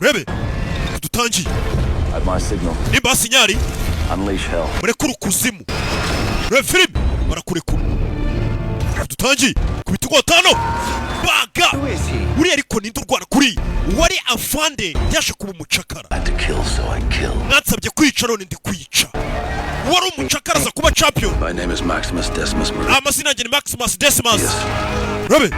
rebe dutangiye At my signal, nimba sinyari unleash hell. murekuru kuzimu rebe film barakurekura dutangiye ku bitugo 5 baga uri ariko ninde urwana kuri wari afande yaje kuba umucakara To kill, so I kill. nansabye kwica none ndi kwica wari umucakara za kuba champion. My name is Maximus Decimus Meridian. Amazina yanjye ni Maximus Decimus. Rabe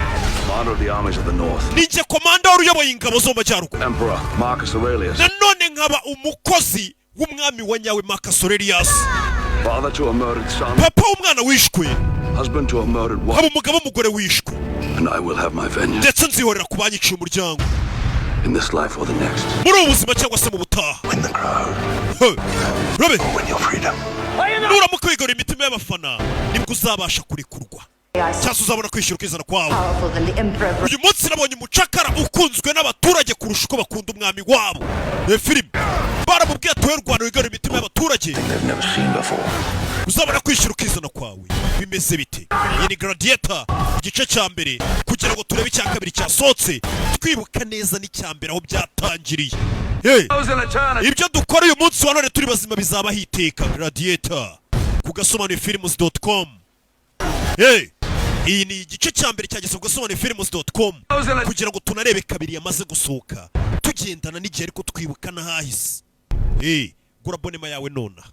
Commander of the armies of the north. ninjye komanda uyoboye ingabo zo mu majyaruguru. Emperor Marcus Aurelius. nanone nkaba umukozi w'umwami wa nyawe Marcus Aurelius. Father to a murdered son. Papa w'umwana wishwe. Husband to a murdered wife. haba umugabo w'umugore wishwe. And I will have my vengeance. ndetse nzihorera ku banyiciye umuryango. In this life or the next. muri ubu buzima cyangwa se mu butaha. Win the crowd. Rabe Win your freedom. nuramuka wigarura imitima y'abafana nibwo uzabasha kurekurwa cyangwa uzabona kwishyura ukizana kwawe. uyu munsi nabonye umucakara ukunzwe n'abaturage kurusha uko bakunda umwami wabo. filime baramubwiye atoye Rwanda wigarura imitima y'abaturage They've never seen before. uzabona kwishyura ukizana kwawe. bimeze bite? iyi ni Gladiator igice cya mbere kugira ngo turebe icya kabiri cyasohotse twibuka neza n'icya mbere aho byatangiriye. ibyo dukora uyu munsi wa none turi bazima bizabaho iteka. Gladiator ku gasobanurifilms.com. iyi ni igice cya mbere cyageze ku gasobanurifilms.com kugira ngo tunarebe kabiri yamaze gusohoka tugendana n'igihe ariko twibuka n'ahahise. gura abonema yawe nona.